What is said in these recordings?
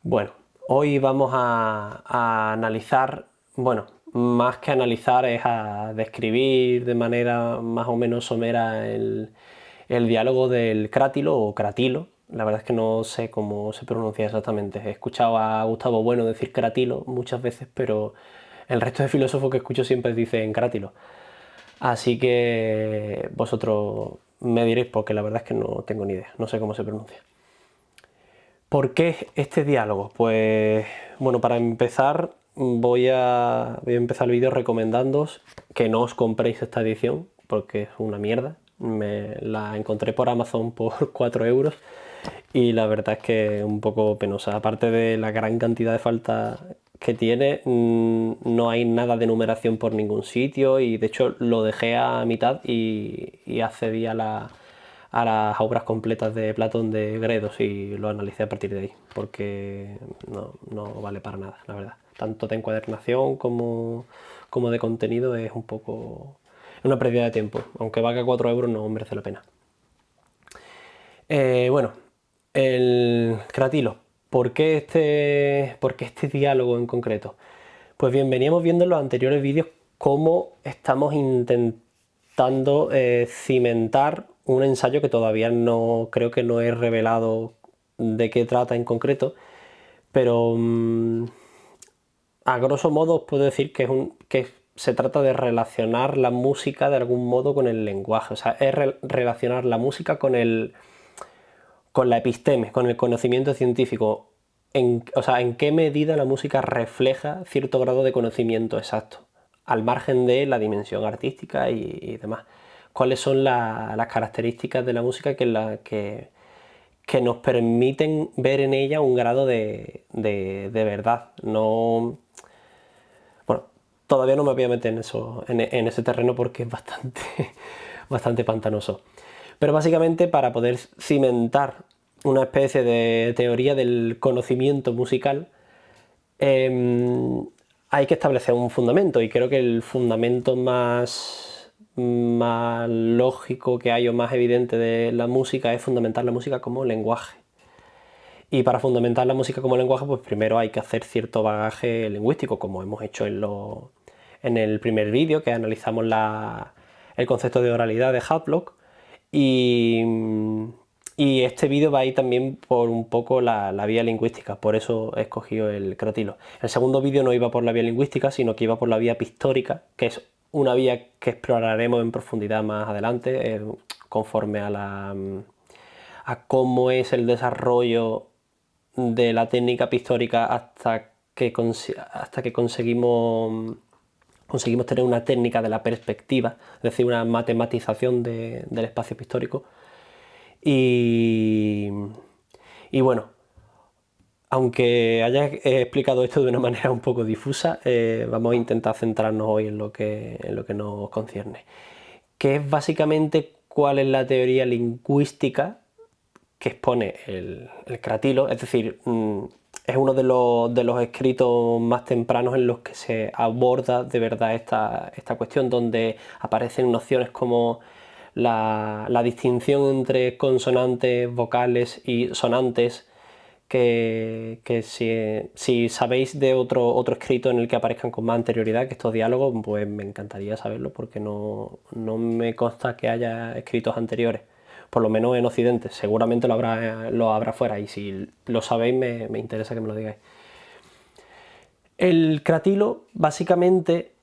Bueno, hoy vamos a analizar, bueno, más que analizar es a describir de manera más o menos somera el diálogo del Crátilo o Cratilo. La verdad es que no sé cómo se pronuncia exactamente. He escuchado a Gustavo Bueno decir Cratilo muchas veces, pero el resto de filósofos que escucho siempre dicen Crátilo. Así que vosotros me diréis porque la verdad es que no tengo ni idea, no sé cómo se pronuncia. ¿Por qué este diálogo? Pues bueno, para empezar voy a empezar el vídeo recomendándoos que no os compréis esta edición porque es una mierda. Me la encontré por Amazon por 4 euros y la verdad es que es un poco penosa. Aparte de la gran cantidad de faltas que tiene, no hay nada de numeración por ningún sitio y de hecho lo dejé a mitad y accedí a las obras completas de Platón de Gredos y lo analicé a partir de ahí, porque no vale para nada, la verdad. Tanto de encuadernación como de contenido es un poco una pérdida de tiempo. Aunque valga 4 euros no merece la pena. Bueno, el Cratilo. ¿Por qué este diálogo en concreto? Pues bien, veníamos viendo en los anteriores vídeos cómo estamos intentando cimentar un ensayo que todavía no creo que no he revelado de qué trata en concreto, pero a grosso modo os puedo decir que se trata de relacionar la música de algún modo con el lenguaje, o sea, es relacionar la música con la episteme, con el conocimiento científico. O sea, en qué medida la música refleja cierto grado de conocimiento exacto, al margen de la dimensión artística y demás. ¿Cuáles son las características de la música que nos permiten ver en ella un grado de verdad? No, bueno, todavía no me voy a meter en ese terreno porque es bastante pantanoso. Pero básicamente para poder cimentar una especie de teoría del conocimiento musical, hay que establecer un fundamento, y creo que el fundamento más lógico que hay o más evidente de la música es fundamentar la música como lenguaje. Y para fundamentar la música como lenguaje, pues primero hay que hacer cierto bagaje lingüístico, como hemos hecho en el primer vídeo, que analizamos el concepto de oralidad de Havelock. Y este vídeo va a ir también por un poco la vía lingüística, por eso he escogido el Cratilo. El segundo vídeo no iba por la vía lingüística, sino que iba por la vía pictórica, que es una vía que exploraremos en profundidad más adelante, conforme a cómo es el desarrollo de la técnica pictórica hasta que conseguimos tener una técnica de la perspectiva, es decir, una matematización del espacio pictórico. Y bueno, aunque haya explicado esto de una manera un poco difusa, vamos a intentar centrarnos hoy en lo que nos concierne, que es básicamente cuál es la teoría lingüística que expone el Cratilo. Es decir, es uno de los escritos más tempranos en los que se aborda de verdad esta cuestión, donde aparecen nociones como la distinción entre consonantes, vocales y sonantes, que si sabéis de otro escrito en el que aparezcan con más anterioridad que estos diálogos, pues me encantaría saberlo, porque no me consta que haya escritos anteriores, por lo menos en Occidente. Seguramente lo habrá fuera, y si lo sabéis me interesa que me lo digáis. El Cratilo, básicamente,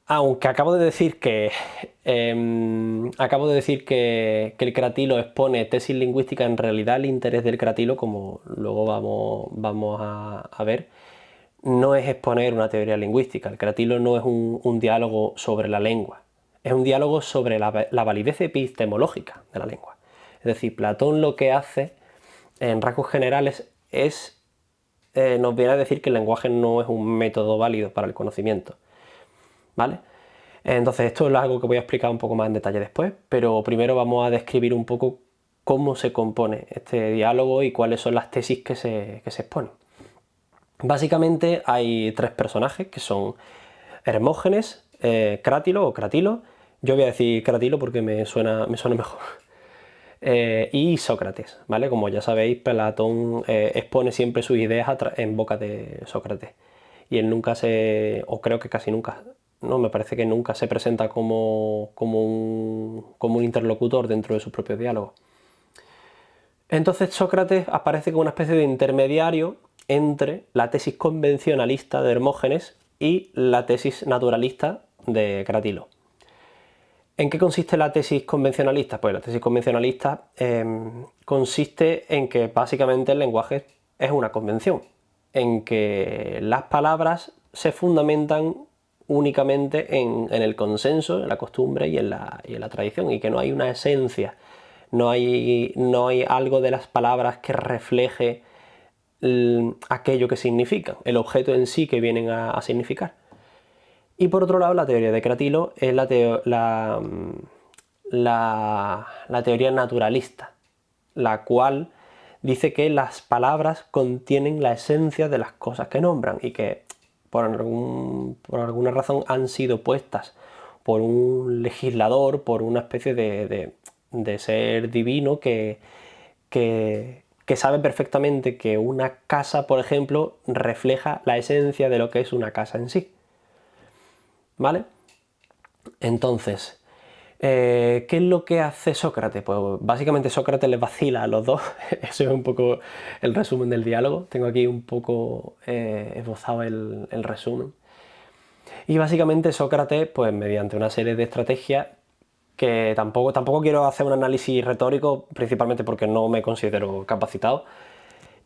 aunque acabo de decir que el Cratilo expone tesis lingüísticas, en realidad el interés del Cratilo, como luego vamos a ver, no es exponer una teoría lingüística. El Cratilo no es un diálogo sobre la lengua, es un diálogo sobre la validez epistemológica de la lengua. Es decir, Platón lo que hace, en rasgos generales, nos viene a decir que el lenguaje no es un método válido para el conocimiento, ¿vale? Entonces esto es algo que voy a explicar un poco más en detalle después, pero primero vamos a describir un poco cómo se compone este diálogo y cuáles son las tesis que se exponen. Básicamente hay tres personajes, que son Hermógenes, Crátilo o Cratilo. Yo voy a decir Cratilo porque me suena mejor. y Sócrates, ¿vale? Como ya sabéis, Platón expone siempre sus ideas en boca de Sócrates. Y él nunca o creo que casi nunca, no, me parece que nunca se presenta como un interlocutor dentro de sus propios diálogos. Entonces Sócrates aparece como una especie de intermediario entre la tesis convencionalista de Hermógenes y la tesis naturalista de Cratilo. ¿En qué consiste la tesis convencionalista? Pues la tesis convencionalista consiste en que básicamente el lenguaje es una convención, en que las palabras se fundamentan únicamente en el consenso, en la costumbre y en la tradición, y que no hay una esencia, no hay algo de las palabras que refleje aquello que significan, el objeto en sí que vienen a significar. Y por otro lado, la teoría de Cratilo es la teoría naturalista, la cual dice que las palabras contienen la esencia de las cosas que nombran y que por alguna razón han sido puestas por un legislador, por una especie de ser divino que sabe perfectamente que una casa, por ejemplo, refleja la esencia de lo que es una casa en sí. ¿Vale? Entonces, ¿qué es lo que hace Sócrates? Pues básicamente Sócrates les vacila a los dos. Eso es un poco el resumen del diálogo. Tengo aquí un poco esbozado el resumen. Y básicamente Sócrates, pues mediante una serie de estrategias que tampoco quiero hacer un análisis retórico, principalmente porque no me considero capacitado.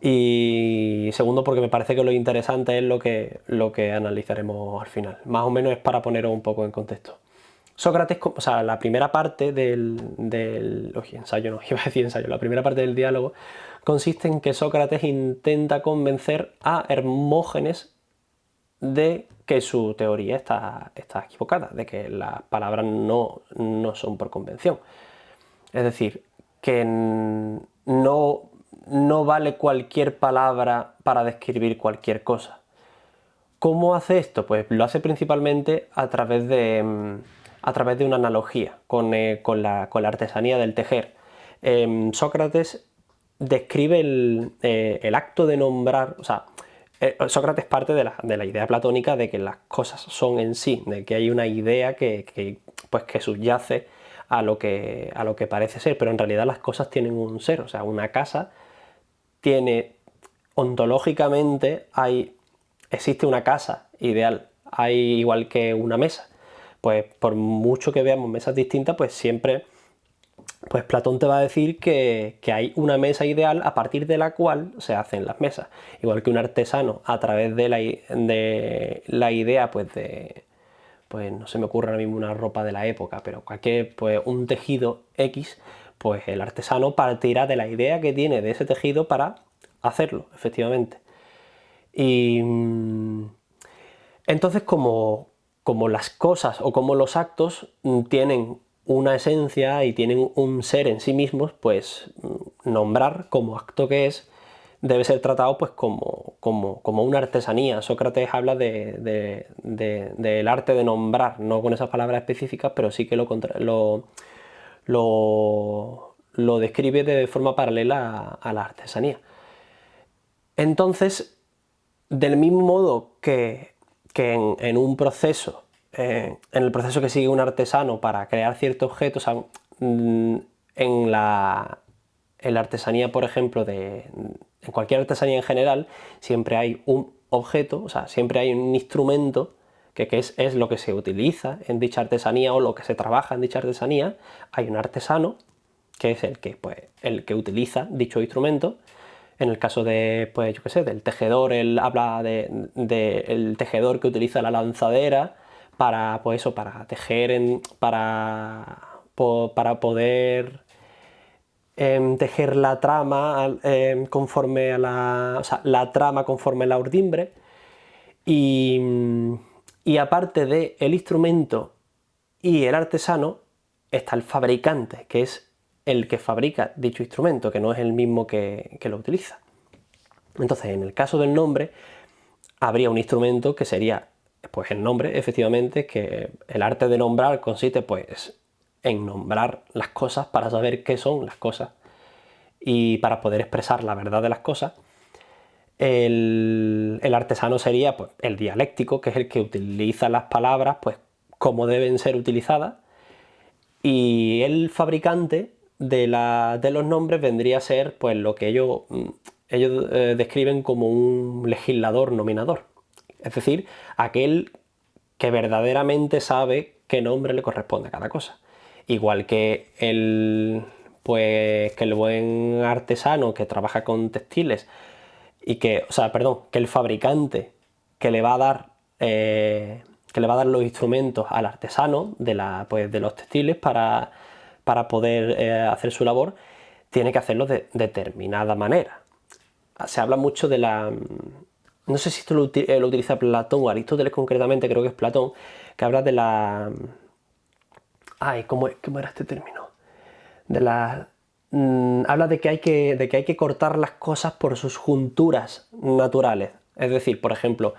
Y segundo, porque me parece que lo interesante es lo que analizaremos al final. Más o menos es para poneros un poco en contexto. Sócrates, o sea, la primera parte ensayo no, iba a decir ensayo, la primera parte del diálogo consiste en que Sócrates intenta convencer a Hermógenes de que su teoría está equivocada, de que las palabras no son por convención. Es decir, que no vale cualquier palabra para describir cualquier cosa. ¿Cómo hace esto? Pues lo hace principalmente a través de una analogía con la artesanía del tejer. Sócrates describe el acto de nombrar, o sea, Sócrates parte de la idea platónica de que las cosas son en sí, de que hay una idea que subyace a lo que parece ser, pero en realidad las cosas tienen un ser, o sea, una casa tiene, ontológicamente, existe una casa ideal, hay igual que una mesa. Pues por mucho que veamos mesas distintas, pues siempre pues Platón te va a decir que hay una mesa ideal a partir de la cual se hacen las mesas. Igual que un artesano, a través de la idea, pues no se me ocurre ahora mismo una ropa de la época, pero pues un tejido X, pues el artesano partirá de la idea que tiene de ese tejido para hacerlo, efectivamente. Y entonces, como las cosas o como los actos tienen una esencia y tienen un ser en sí mismos, pues nombrar como acto que es debe ser tratado pues como una artesanía. Sócrates habla del arte de nombrar, no con esas palabras específicas, pero sí que lo describe de forma paralela a la artesanía. Entonces, del mismo modo que en un proceso, en el proceso que sigue un artesano para crear cierto objeto, o sea, en la artesanía, por ejemplo, en cualquier artesanía en general, siempre hay un objeto, o sea, siempre hay un instrumento que es lo que se utiliza en dicha artesanía o lo que se trabaja en dicha artesanía. Hay un artesano, que es el que utiliza dicho instrumento. En el caso de, pues yo qué sé, del tejedor, él habla del tejedor que utiliza la lanzadera para, pues eso, para tejer, para poder tejer la trama conforme a o sea, la trama conforme a la urdimbre. Y aparte del instrumento y el artesano, está el fabricante, que es el que fabrica dicho instrumento, que no es el mismo que lo utiliza. Entonces, en el caso del nombre, habría un instrumento que sería pues el nombre, efectivamente, que el arte de nombrar consiste pues en nombrar las cosas para saber qué son las cosas y para poder expresar la verdad de las cosas. El artesano sería pues, el dialéctico, que es el que utiliza las palabras pues, como deben ser utilizadas, y el fabricante de los nombres vendría a ser pues, lo que ellos describen como un legislador nominador, es decir, aquel que verdaderamente sabe qué nombre le corresponde a cada cosa. Igual que que el buen artesano que trabaja con textiles y que el fabricante que le va a dar los instrumentos al artesano de los textiles para poder hacer su labor, tiene que hacerlo de determinada manera. Se habla mucho de la... No sé si esto lo utiliza Platón o Aristóteles concretamente, creo que es Platón, que habla de la... Ay, ¿cómo era este término? De la... habla de que hay que cortar las cosas por sus junturas naturales. Es decir, por ejemplo,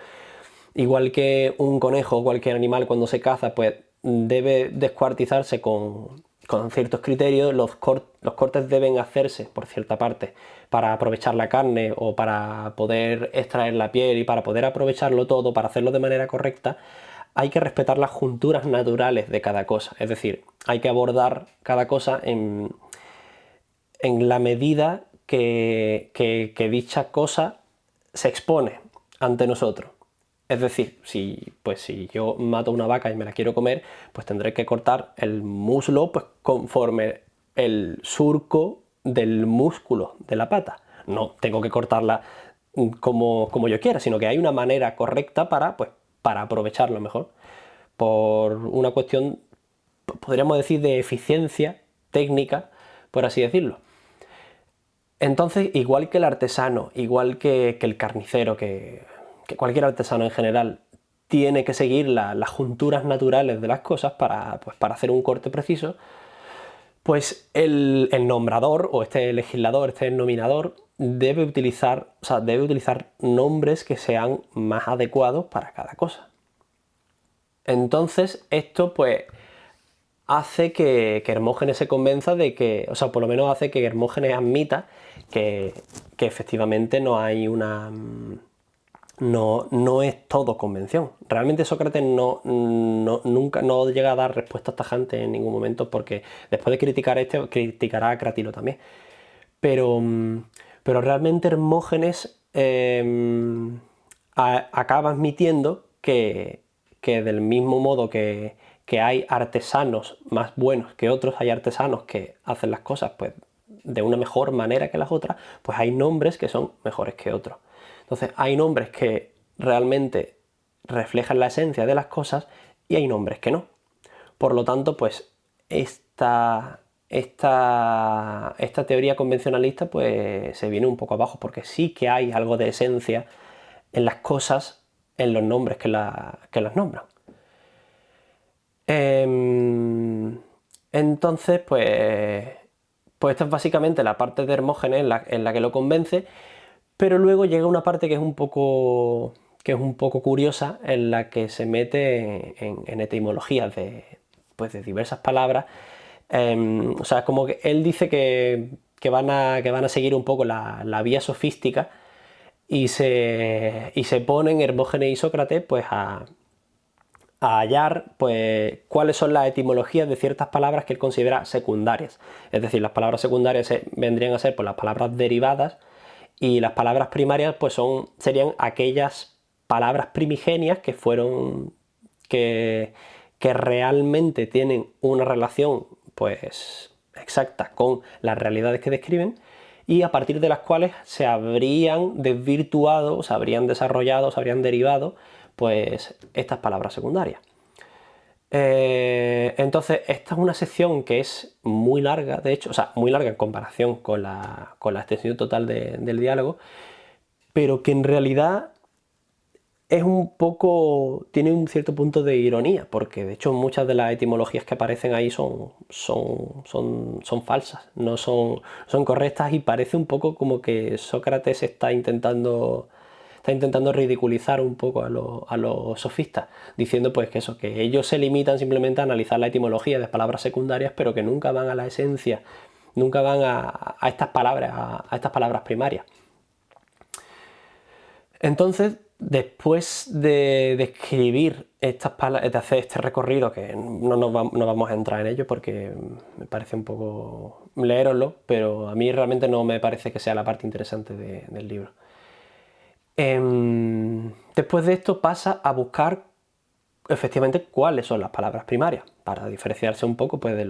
igual que un conejo o cualquier animal cuando se caza, pues debe descuartizarse con ciertos criterios, los cortes deben hacerse por cierta parte para aprovechar la carne o para poder extraer la piel y para poder aprovecharlo todo, para hacerlo de manera correcta, hay que respetar las junturas naturales de cada cosa. Es decir, hay que abordar cada cosa en la medida que dicha cosa se expone ante nosotros. Es decir, si yo mato una vaca y me la quiero comer, pues tendré que cortar el muslo pues, conforme el surco del músculo de la pata. No tengo que cortarla como yo quiera, sino que hay una manera correcta para aprovecharlo mejor. Por una cuestión, podríamos decir, de eficiencia técnica, por así decirlo. Entonces, igual que el artesano, igual que el carnicero, que cualquier artesano en general, tiene que seguir las junturas naturales de las cosas para hacer un corte preciso, pues el nombrador o este legislador, este nominador, debe utilizar nombres que sean más adecuados para cada cosa. Entonces, esto pues hace que Hermógenes se convenza de que, por lo menos hace que Hermógenes admita que efectivamente no hay una... No es todo convención. Realmente Sócrates nunca llega a dar respuestas tajantes en ningún momento, porque después de criticar criticará a Cratilo también. Pero realmente Hermógenes acaba admitiendo que del mismo modo que hay artesanos más buenos que otros, hay artesanos que hacen las cosas pues, de una mejor manera que las otras, pues hay nombres que son mejores que otros. Entonces hay nombres que realmente reflejan la esencia de las cosas y hay nombres que no. Por lo tanto, pues esta teoría convencionalista pues se viene un poco abajo, porque sí que hay algo de esencia en las cosas, en los nombres que las nombran. Entonces, pues esta es básicamente la parte de Hermógenes en la que lo convence, pero luego llega una parte que es un poco curiosa, en la que se mete en etimologías de diversas palabras. Como que él dice que van a seguir un poco la vía sofística y se ponen Hermógenes y Sócrates pues a hallar pues cuáles son las etimologías de ciertas palabras que él considera secundarias. Es decir, las palabras secundarias vendrían a ser pues, las palabras derivadas, y las palabras primarias pues serían aquellas palabras primigenias que realmente tienen una relación pues exacta con las realidades que describen, y a partir de las cuales se habrían desvirtuado, se habrían desarrollado, se habrían derivado pues estas palabras secundarias. Entonces, esta es una sección que es muy larga, de hecho, muy larga en comparación con la extensión total del diálogo, pero que en realidad es tiene un cierto punto de ironía, porque de hecho muchas de las etimologías que aparecen ahí son falsas, no son correctas, y parece un poco como que Sócrates está intentando está intentando ridiculizar un poco a los sofistas, diciendo pues que eso, que ellos se limitan simplemente a analizar la etimología de palabras secundarias, pero que nunca van a la esencia, nunca van a estas palabras, a estas palabras primarias. Entonces, después de escribir estas palabras, de hacer este recorrido, que no vamos a entrar en ello porque me parece un poco leeroslo, pero a mí realmente no me parece que sea la parte interesante del libro. Después de esto pasa a buscar efectivamente cuáles son las palabras primarias, para diferenciarse un poco pues, de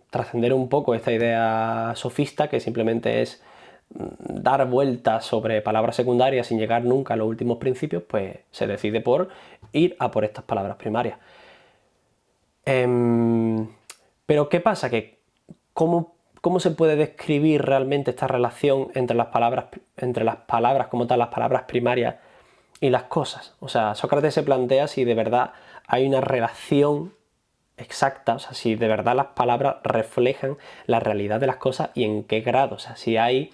trascender un poco esta idea sofista que simplemente es dar vueltas sobre palabras secundarias sin llegar nunca a los últimos principios, pues se decide por ir a por estas palabras primarias. Pero ¿qué pasa? Que ¿cómo se puede describir realmente esta relación entre las palabras como tal, las palabras primarias y las cosas? O sea, Sócrates se plantea si de verdad hay una relación exacta, o sea, si de verdad las palabras reflejan la realidad de las cosas y en qué grado, o sea, si hay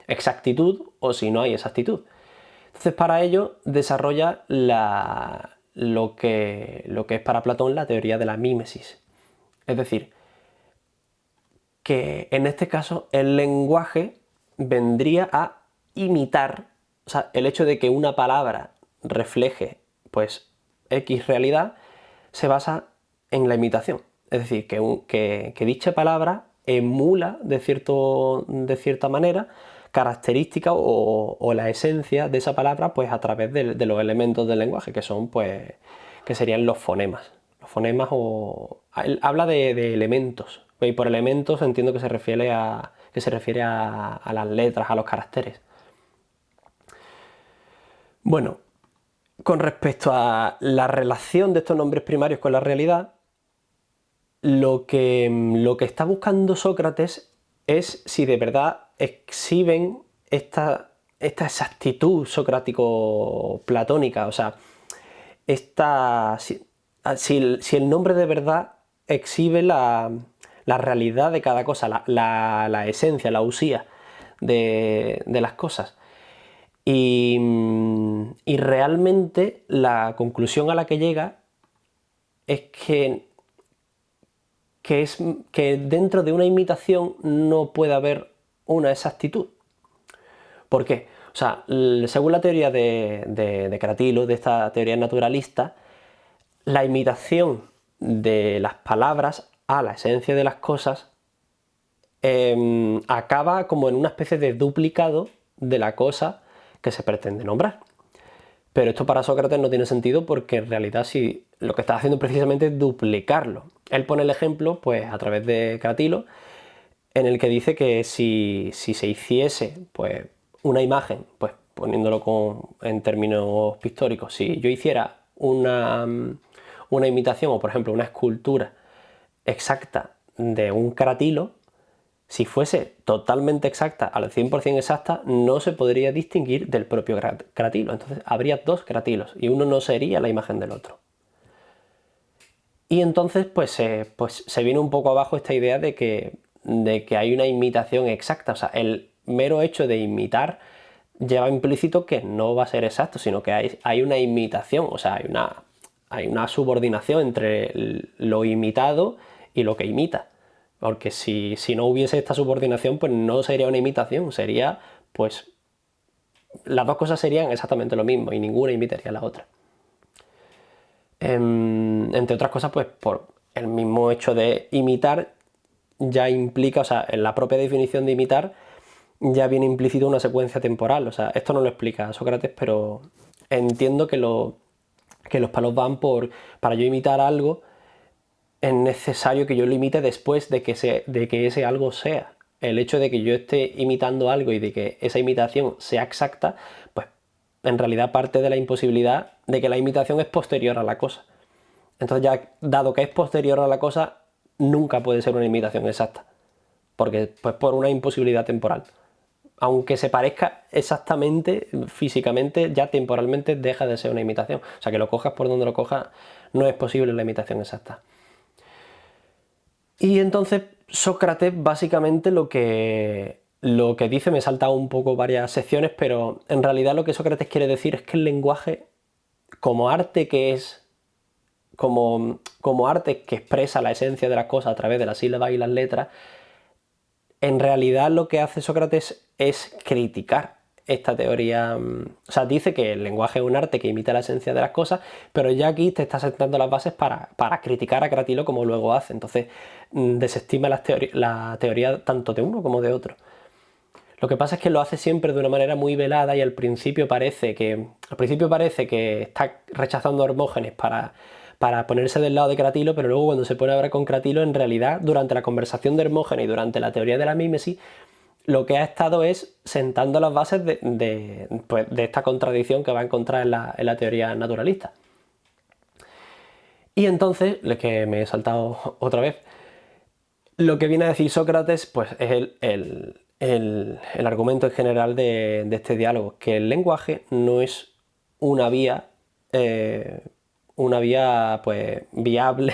exactitud o si no hay exactitud. Entonces, para ello desarrolla lo que es para Platón la teoría de la mímesis. Es decir, que en este caso el lenguaje vendría a imitar, o sea, el hecho de que una palabra refleje pues X realidad se basa en la imitación. Es decir, que dicha palabra emula de cierta manera características o la esencia de esa palabra pues a través de los elementos del lenguaje, que son pues que serían los fonemas. Los fonemas él habla de elementos, y por elementos entiendo que se refiere a las letras, a los caracteres. Bueno, con respecto a la relación de estos nombres primarios con la realidad, lo que está buscando Sócrates es si de verdad exhiben esta exactitud socrático-platónica, o sea, si el nombre de verdad exhibe la realidad de cada cosa, la esencia, la usía de las cosas. Y realmente la conclusión a la que llega es que dentro de una imitación no puede haber una exactitud. ¿Por qué? O sea, según la teoría de Cratilo, de esta teoría naturalista, la imitación de las palabras a la esencia de las cosas acaba como en una especie de duplicado de la cosa que se pretende nombrar. Pero esto para Sócrates no tiene sentido porque en realidad sí, lo que está haciendo precisamente es duplicarlo. Él pone el ejemplo pues, a través de Cratilo, en el que dice que si se hiciese pues, una imagen, pues poniéndolo en términos pictóricos, si yo hiciera una imitación o por ejemplo una escultura exacta de un cratilo, si fuese totalmente exacta, al 100% exacta, no se podría distinguir del propio cratilo. Entonces habría dos cratilos y uno no sería la imagen del otro. Y entonces pues se viene un poco abajo esta idea de que hay una imitación exacta. O sea, el mero hecho de imitar lleva implícito que no va a ser exacto, sino que hay una imitación, o sea, hay una subordinación entre lo imitado y lo que imita. Porque si no hubiese esta subordinación, pues no sería una imitación, sería, pues, las dos cosas serían exactamente lo mismo y ninguna imitaría a la otra. Entre otras cosas, pues, por el mismo hecho de imitar ya implica, o sea, en la propia definición de imitar ya viene implícito una secuencia temporal. O sea, esto no lo explica Sócrates, pero entiendo que los palos van para yo imitar algo, es necesario que yo lo imite después de que ese algo sea. El hecho de que yo esté imitando algo y de que esa imitación sea exacta, pues en realidad parte de la imposibilidad de que la imitación es posterior a la cosa. Entonces ya, dado que es posterior a la cosa, nunca puede ser una imitación exacta. Porque, pues por una imposibilidad temporal. Aunque se parezca exactamente, físicamente, ya temporalmente deja de ser una imitación. O sea, que lo cojas por donde lo cojas, no es posible la imitación exacta. Y entonces Sócrates básicamente lo que lo que dice me he saltado un poco varias secciones, pero en realidad lo que Sócrates quiere decir es que el lenguaje, como arte que es, como arte que expresa la esencia de las cosas a través de las sílabas y las letras, en realidad lo que hace Sócrates es criticar esta teoría. O sea, dice que el lenguaje es un arte que imita la esencia de las cosas, pero ya aquí te está sentando las bases para criticar a Cratilo como luego hace. Entonces, desestima la teoría tanto de uno como de otro. Lo que pasa es que lo hace siempre de una manera muy velada y al principio parece que está rechazando a Hermógenes para ponerse del lado de Cratilo, pero luego cuando se pone a hablar con Cratilo, en realidad, durante la conversación de Hermógenes y durante la teoría de la mímesis, lo que ha estado es sentando las bases pues, de esta contradicción que va a encontrar en la teoría naturalista. Y entonces, que me he saltado otra vez, lo que viene a decir Sócrates pues, es el argumento en general de este diálogo, que el lenguaje no es una vía, pues, viable,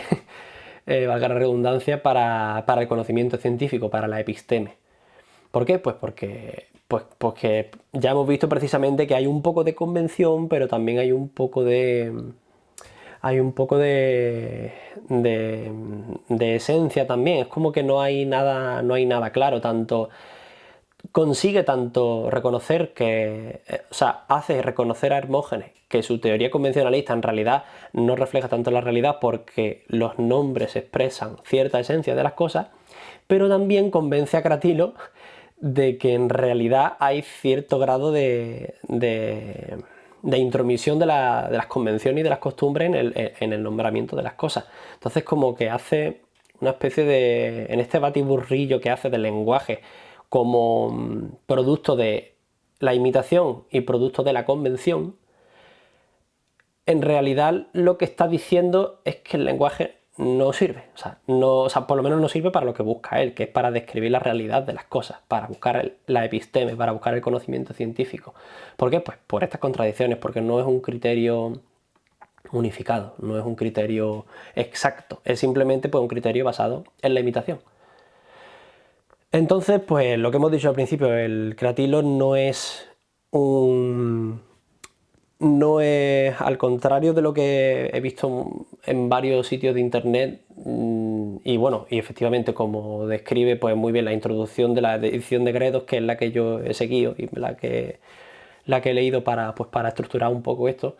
valga la redundancia, para el conocimiento científico, para la episteme. ¿Por qué? Pues porque ya hemos visto precisamente que hay un poco de convención, pero también hay un poco de esencia también. Es como que no hay nada claro. Consigue reconocer o sea, hace reconocer a Hermógenes que su teoría convencionalista en realidad no refleja tanto la realidad porque los nombres expresan cierta esencia de las cosas, pero también convence a Cratilo de que en realidad hay cierto grado de intromisión de las convenciones y de las costumbres en el nombramiento de las cosas. Entonces como que hace una especie en este batiburrillo que hace del lenguaje como producto de la imitación y producto de la convención, en realidad lo que está diciendo es que el lenguaje no sirve. O sea, por lo menos no sirve para lo que busca él, que es para describir la realidad de las cosas, para buscar la episteme, para buscar el conocimiento científico. ¿Por qué? Pues por estas contradicciones, porque no es un criterio unificado, no es un criterio exacto, es simplemente pues, un criterio basado en la imitación. Entonces, pues lo que hemos dicho al principio, el Cratilo no es al contrario de lo que he visto en varios sitios de internet, y bueno, y efectivamente como describe pues muy bien la introducción de la edición de Gredos, que es la que yo he seguido y la que he leído pues, para estructurar un poco esto.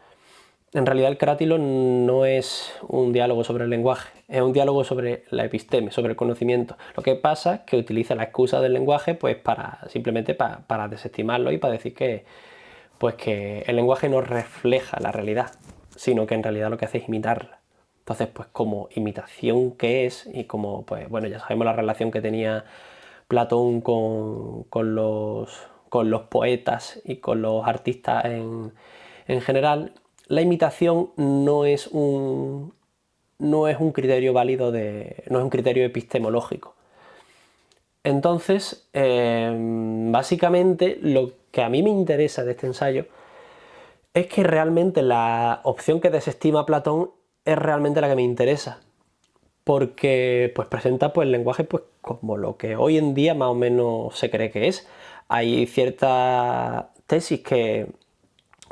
En realidad el Crátilo no es un diálogo sobre el lenguaje, es un diálogo sobre la episteme, sobre el conocimiento. Lo que pasa es que utiliza la excusa del lenguaje pues simplemente para desestimarlo y para decir pues que el lenguaje no refleja la realidad, sino que en realidad lo que hace es imitarla. Entonces, pues como imitación que es, y como, pues bueno, ya sabemos la relación que tenía Platón con los poetas y con los artistas en general, la imitación no es un criterio válido, no es un criterio epistemológico. Entonces, básicamente lo que a mí me interesa de este ensayo es que realmente la opción que desestima Platón es realmente la que me interesa, porque pues presenta pues, el lenguaje pues, como lo que hoy en día más o menos se cree que es. Hay ciertas tesis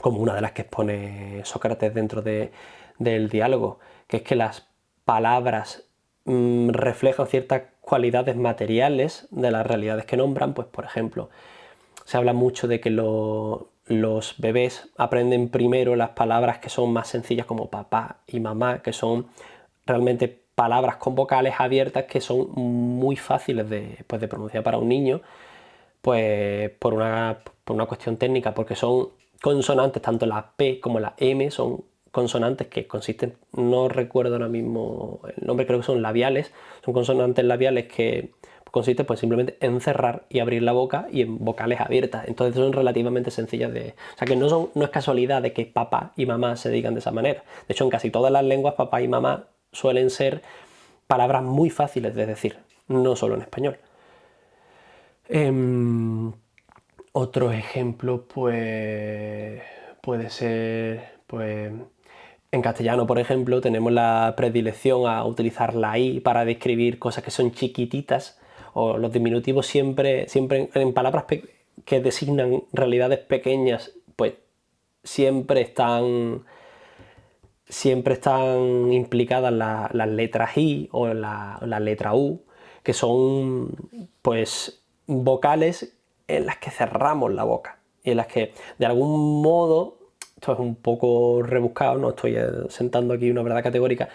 como una de las que expone Sócrates dentro del diálogo, que es que las palabras reflejan ciertas cualidades materiales de las realidades que nombran. Pues por ejemplo, se habla mucho de que los bebés aprenden primero las palabras que son más sencillas como papá y mamá, que son realmente palabras con vocales abiertas que son muy fáciles de pronunciar para un niño, pues por una cuestión técnica, porque son consonantes, tanto la P como la M son consonantes que consisten, no recuerdo ahora mismo el nombre, creo que son labiales, son consonantes labiales que consisten pues simplemente en cerrar y abrir la boca y en vocales abiertas, entonces son relativamente sencillas o sea que no es casualidad de que papá y mamá se digan de esa manera. De hecho, en casi todas las lenguas papá y mamá suelen ser palabras muy fáciles de decir, no solo en español. Otro ejemplo, pues, puede ser, pues, en castellano, por ejemplo, tenemos la predilección a utilizar la I para describir cosas que son chiquititas o los diminutivos siempre en palabras que designan realidades pequeñas, pues siempre están implicadas las letras I o la letra U, que son pues vocales en las que cerramos la boca y en las que de algún modo, esto es un poco rebuscado, no estoy sentando aquí una verdad categórica,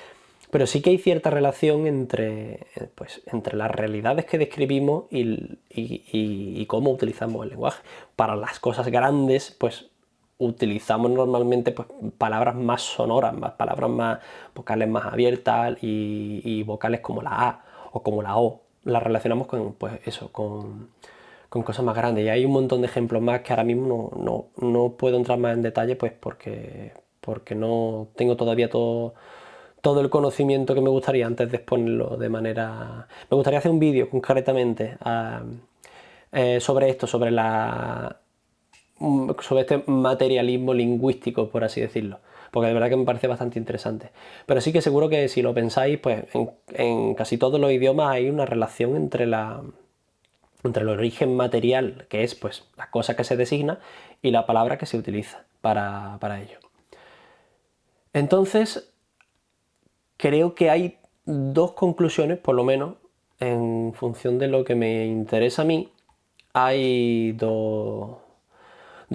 pero sí que hay cierta relación entre las realidades que describimos y cómo utilizamos el lenguaje. Para las cosas grandes, pues utilizamos normalmente pues, palabras más sonoras, palabras más vocales más abiertas y vocales como la A o como la O. Las relacionamos con, pues eso, con cosas más grandes. Y hay un montón de ejemplos más que ahora mismo no puedo entrar más en detalle pues porque no tengo todavía todo el conocimiento que me gustaría antes de exponerlo de manera... Me gustaría hacer un vídeo concretamente sobre esto, sobre este materialismo lingüístico, por así decirlo, porque de verdad que me parece bastante interesante. Pero sí que seguro que si lo pensáis, pues en casi todos los idiomas hay una relación entre el origen material, que es pues la cosa que se designa, y la palabra que se utiliza para ello. Entonces, creo que hay dos conclusiones, por lo menos, en función de lo que me interesa a mí, hay dos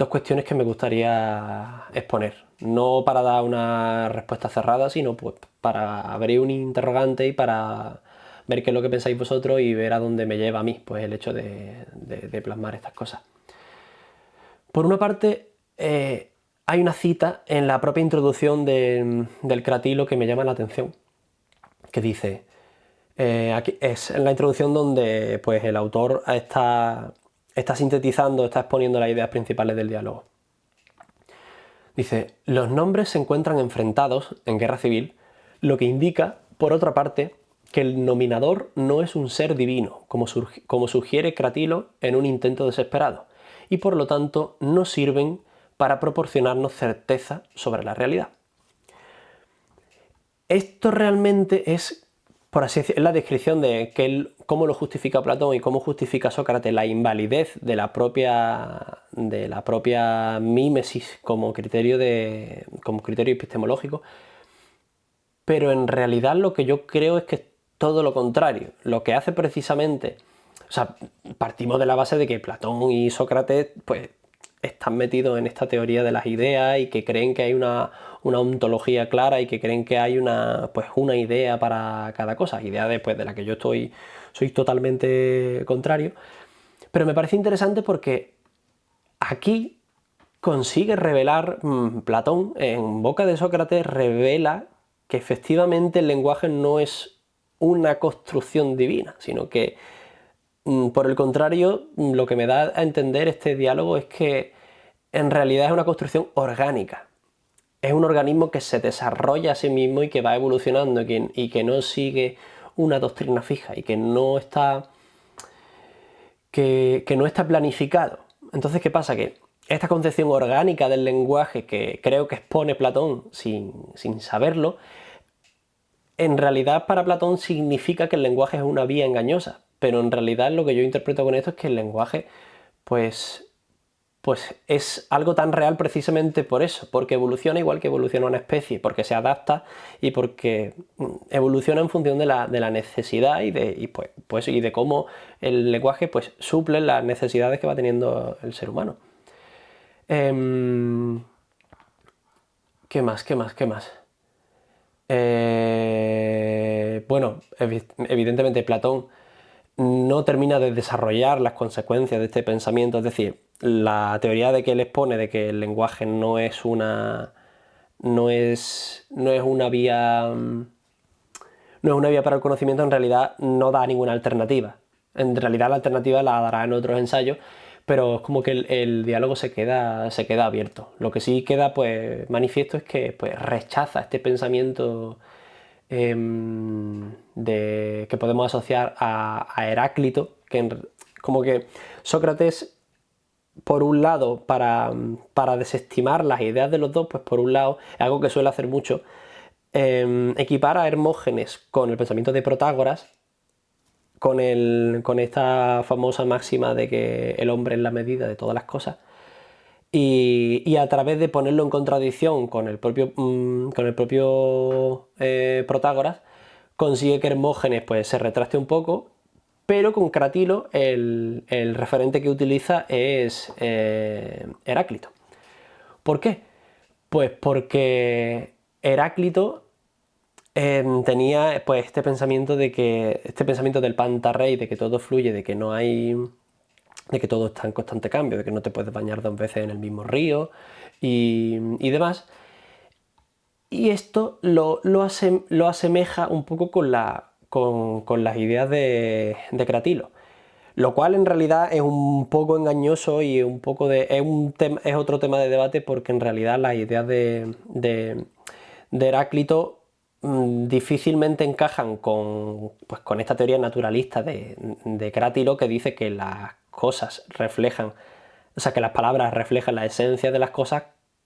cuestiones que me gustaría exponer. No para dar una respuesta cerrada, sino pues para abrir un interrogante y para ver qué es lo que pensáis vosotros y ver a dónde me lleva a mí pues el hecho de plasmar estas cosas. Por una parte, hay una cita en la propia introducción del Cratilo que me llama la atención, que dice, aquí es en la introducción donde pues, el autor está sintetizando, está exponiendo las ideas principales del diálogo. Dice, los nombres se encuentran enfrentados en guerra civil, lo que indica, por otra parte, que el nominador no es un ser divino, como sugiere Cratilo en un intento desesperado, y por lo tanto no sirven para proporcionarnos certeza sobre la realidad. Esto realmente es, por así decirlo, la descripción de cómo lo justifica Platón y cómo justifica Sócrates la invalidez de la propia mímesis como criterio epistemológico, pero en realidad lo que yo creo es que es todo lo contrario. Lo que hace precisamente, o sea, partimos de la base de que Platón y Sócrates pues están metidos en esta teoría de las ideas y que creen que hay una ontología clara y que creen que hay una idea para cada cosa, idea después de la que yo soy totalmente contrario. Pero me parece interesante porque aquí consigue revelar, Platón en boca de Sócrates revela que efectivamente el lenguaje no es una construcción divina, sino que por el contrario, lo que me da a entender este diálogo es que en realidad es una construcción orgánica. Es un organismo que se desarrolla a sí mismo y que va evolucionando y que no sigue una doctrina fija y que no está planificado. Entonces, ¿qué pasa? Que esta concepción orgánica del lenguaje que creo que expone Platón sin saberlo, en realidad para Platón significa que el lenguaje es una vía engañosa, pero en realidad lo que yo interpreto con esto es que el lenguaje pues es algo tan real precisamente por eso, porque evoluciona igual que evoluciona una especie, porque se adapta y porque evoluciona en función de la necesidad y de cómo el lenguaje pues suple las necesidades que va teniendo el ser humano. ¿Qué más? Bueno, evidentemente Platón no termina de desarrollar las consecuencias de este pensamiento, es decir, la teoría de que él expone de que el lenguaje no es una vía para el conocimiento, en realidad no da ninguna alternativa. En realidad la alternativa la dará en otros ensayos, pero es como que el diálogo se queda abierto. Lo que sí queda pues manifiesto es que pues rechaza este pensamiento que podemos asociar a Heráclito, como que Sócrates, por un lado, para desestimar las ideas de los dos, pues por un lado, es algo que suele hacer mucho, equipara a Hermógenes con el pensamiento de Protágoras, con esta famosa máxima de que el hombre es la medida de todas las cosas. Y a través de ponerlo en contradicción con el propio Protágoras, consigue que Hermógenes pues, se retracte un poco, pero con Cratilo el referente que utiliza es Heráclito. ¿Por qué? Pues porque Heráclito tenía pues, este pensamiento del pantarrey, de que todo fluye, de que no hay, de que todo está en constante cambio, de que no te puedes bañar 2 veces en el mismo río y demás. Y esto lo asemeja un poco con las ideas de Cratilo, lo cual en realidad es un poco engañoso y es otro tema de debate, porque en realidad las ideas de Heráclito difícilmente encajan pues, con esta teoría naturalista de Cratilo, que dice que las cosas reflejan, o sea, que las palabras reflejan la esencia de las cosas.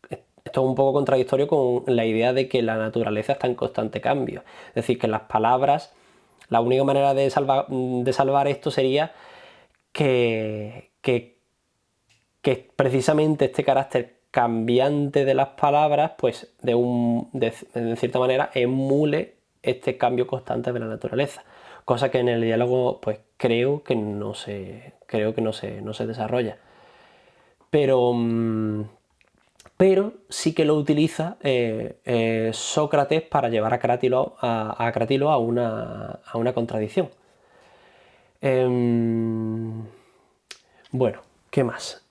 Esto es un poco contradictorio con la idea de que la naturaleza está en constante cambio. Es decir, que las palabras, la única manera de salvar esto sería que precisamente este carácter cambiante de las palabras, pues de cierta manera emule este cambio constante de la naturaleza. Cosa que en el diálogo, pues creo que no se desarrolla. Pero sí que lo utiliza Sócrates para llevar a Cratilo a una contradicción. Bueno, ¿qué más?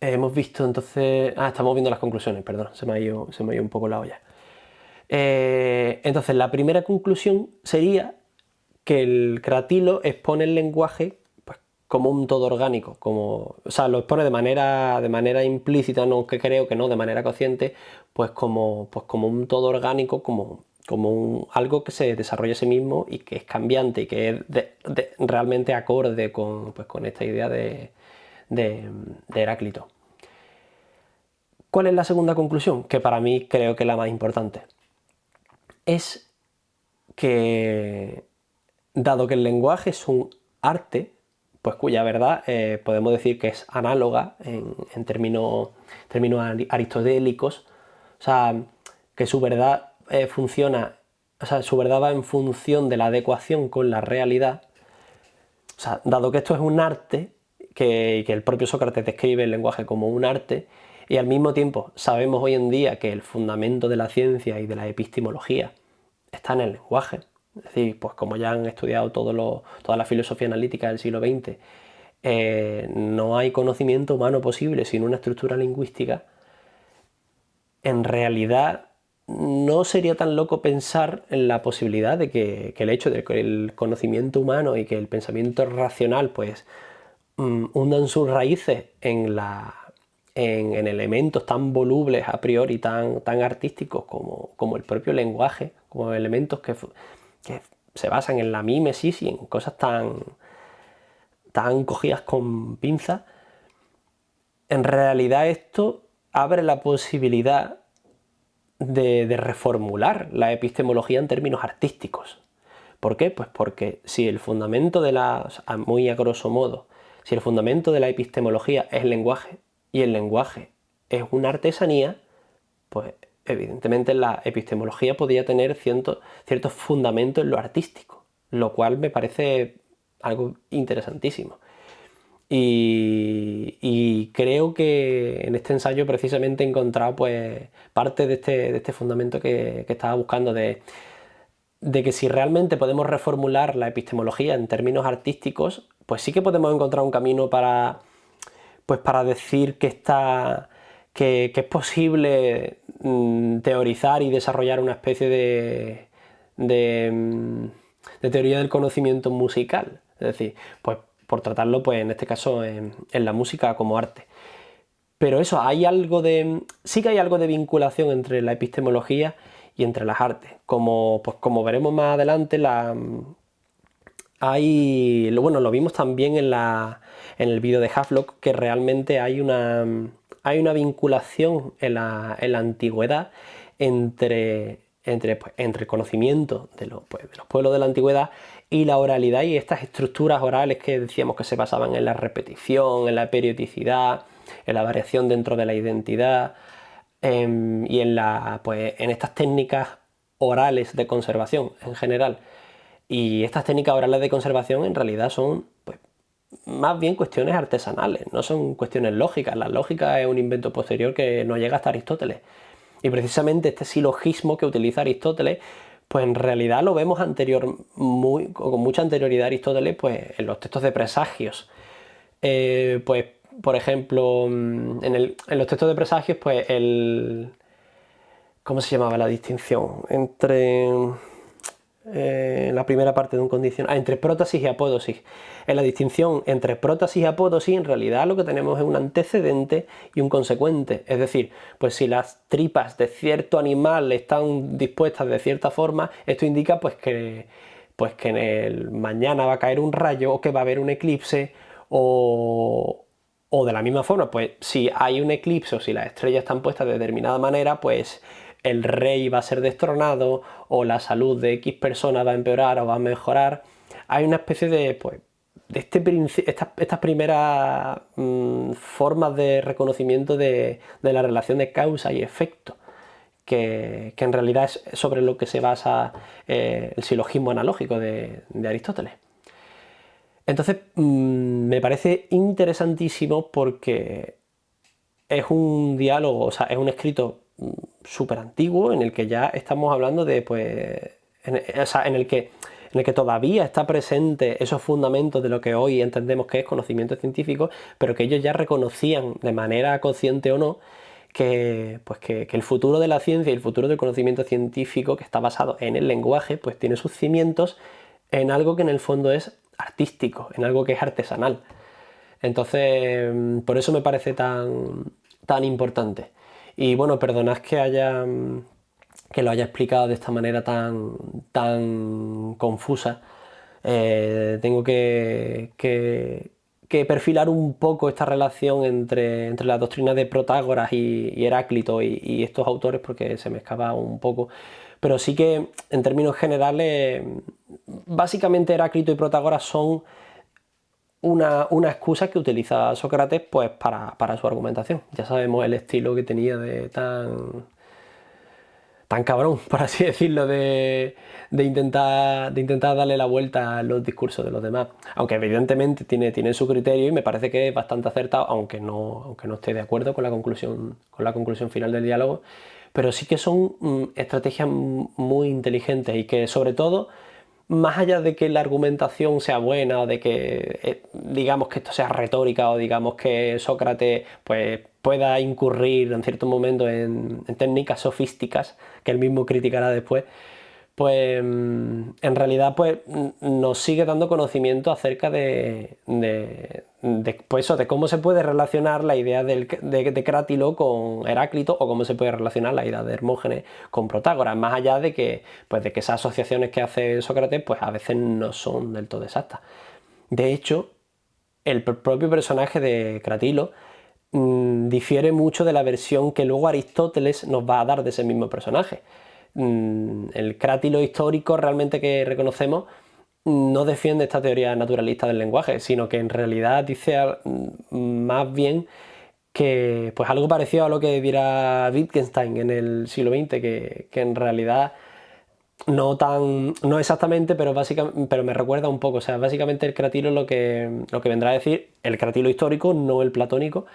Hemos visto entonces... estamos viendo las conclusiones, perdón, se me ha ido un poco la olla. Entonces, la primera conclusión sería que el Cratilo expone el lenguaje pues, como un todo orgánico, o sea, lo expone de manera implícita, no que creo que no, de manera consciente, pues como un todo orgánico, como algo que se desarrolla a sí mismo y que es cambiante y que es realmente acorde con esta idea de Heráclito. ¿Cuál es la segunda conclusión? Que para mí creo que es la más importante. Es que, dado que el lenguaje es un arte, pues cuya verdad podemos decir que es análoga en términos aristotélicos, o sea, que su verdad funciona, o sea, su verdad va en función de la adecuación con la realidad. O sea, dado que esto es un arte, que el propio Sócrates describe el lenguaje como un arte, y al mismo tiempo sabemos hoy en día que el fundamento de la ciencia y de la epistemología está en el lenguaje. Es decir, pues como ya han estudiado toda la filosofía analítica del siglo XX, no hay conocimiento humano posible sin una estructura lingüística. En realidad no sería tan loco pensar en la posibilidad de que el hecho de que el conocimiento humano y que el pensamiento racional pues hundan sus raíces en elementos tan volubles a priori, tan artísticos como el propio lenguaje, como elementos que se basan en la mímesis y en cosas tan cogidas con pinzas. En realidad esto abre la posibilidad de reformular la epistemología en términos artísticos. ¿Por qué? Pues porque si el fundamento muy a grosso modo, si el fundamento de la epistemología es el lenguaje y el lenguaje es una artesanía, pues evidentemente la epistemología podría tener ciertos fundamentos en lo artístico, lo cual me parece algo interesantísimo. Y creo que en este ensayo precisamente he encontrado pues, parte de este fundamento que estaba buscando, de que si realmente podemos reformular la epistemología en términos artísticos, pues sí que podemos encontrar un camino para decir que es posible teorizar y desarrollar una especie de teoría del conocimiento musical. Es decir, pues por tratarlo, pues en este caso en la música como arte. Pero eso, sí que hay algo de vinculación entre la epistemología y entre las artes. Como veremos más adelante, lo vimos también en el vídeo de Havelock, que realmente hay una vinculación en la antigüedad entre entre el conocimiento de los pueblos de la antigüedad y la oralidad y estas estructuras orales que decíamos que se basaban en la repetición, en la periodicidad, en la variación dentro de la identidad y en estas técnicas orales de conservación en general. Y estas técnicas orales de conservación en realidad son pues, más bien cuestiones artesanales, no son cuestiones lógicas. La lógica es un invento posterior que no llega hasta Aristóteles. Y precisamente este silogismo que utiliza Aristóteles, pues en realidad lo vemos con mucha anterioridad a Aristóteles pues, en los textos de presagios. Pues, por ejemplo, en los textos de presagios, pues ¿cómo se llamaba la distinción? Entre la primera parte de un condicional, entre prótesis y apódosis. En la distinción entre prótesis y apódosis, en realidad lo que tenemos es un antecedente y un consecuente. Es decir, pues si las tripas de cierto animal están dispuestas de cierta forma, esto indica pues que en el mañana va a caer un rayo o que va a haber un eclipse o de la misma forma, pues si hay un eclipse o si las estrellas están puestas de determinada manera, pues el rey va a ser destronado o la salud de X persona va a empeorar o va a mejorar. Hay una especie de, pues, estas primeras formas de reconocimiento de la relación de causa y efecto, que en realidad es sobre lo que se basa el silogismo analógico de Aristóteles. Entonces, me parece interesantísimo porque es un diálogo, o sea, es un escrito súper antiguo en el que ya estamos hablando de, pues, o sea, en el que todavía está presente esos fundamentos de lo que hoy entendemos que es conocimiento científico, pero que ellos ya reconocían de manera consciente o no pues que el futuro de la ciencia y el futuro del conocimiento científico que está basado en el lenguaje, pues tiene sus cimientos en algo que en el fondo es artístico, en algo que es artesanal. Entonces, por eso me parece tan importante. Y bueno, perdonad que lo haya explicado de esta manera tan confusa. Tengo que perfilar un poco esta relación entre la doctrina de Protágoras y Heráclito y estos autores porque se me escapa un poco. Pero sí que en términos generales, básicamente Heráclito y Protágoras son una excusa que utiliza Sócrates pues, para su argumentación. Ya sabemos el estilo que tenía de tan cabrón, por así decirlo, de intentar darle la vuelta a los discursos de los demás. Aunque evidentemente tiene su criterio y me parece que es bastante acertado, aunque no esté de acuerdo con la conclusión final del diálogo. Pero sí que son estrategias muy inteligentes y que sobre todo más allá de que la argumentación sea buena o de que digamos que esto sea retórica o digamos que Sócrates pues, pueda incurrir en ciertos momentos en técnicas sofísticas que él mismo criticará después, pues en realidad pues, nos sigue dando conocimiento acerca pues eso, de cómo se puede relacionar la idea de Crátilo con Heráclito o cómo se puede relacionar la idea de Hermógenes con Protágoras, más allá de que esas asociaciones que hace Sócrates pues, a veces no son del todo exactas. De hecho, el propio personaje de Cratilo difiere mucho de la versión que luego Aristóteles nos va a dar de ese mismo personaje. El Crátilo histórico realmente que reconocemos no defiende esta teoría naturalista del lenguaje, sino que en realidad dice más bien que pues algo parecido a lo que dirá Wittgenstein en el siglo XX, que en realidad no exactamente, pero me recuerda un poco. O sea, básicamente el cratilo lo que vendrá a decir, el cratilo histórico, no el platónico,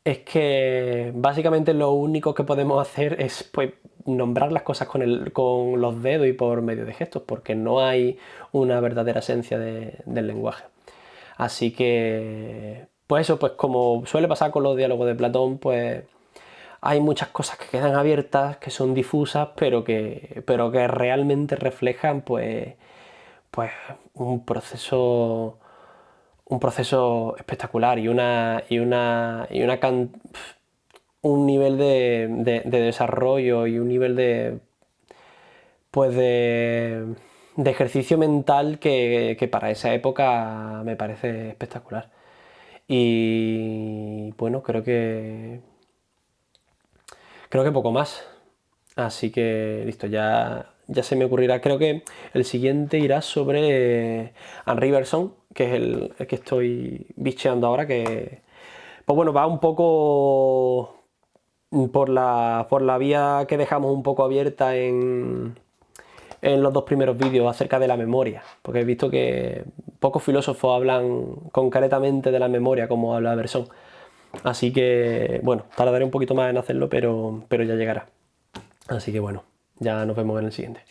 es que básicamente lo único que podemos hacer es pues, nombrar las cosas con los dedos y por medio de gestos, porque no hay una verdadera esencia del lenguaje. Así que, pues eso, pues como suele pasar con los diálogos de Platón, pues hay muchas cosas que quedan abiertas, que son difusas, pero que realmente reflejan pues un proceso espectacular un nivel de desarrollo y un nivel de ejercicio mental que para esa época me parece espectacular. Y bueno, creo que poco más. Así que listo, ya se me ocurrirá. Creo que el siguiente irá sobre Henri Bergson, que es el que estoy bicheando ahora, que pues bueno, va un poco por la vía que dejamos un poco abierta en los dos primeros vídeos acerca de la memoria, porque he visto que pocos filósofos hablan concretamente de la memoria como habla Bergson. Así que, bueno, tardaré un poquito más en hacerlo, pero ya llegará. Así que bueno, ya nos vemos en el siguiente.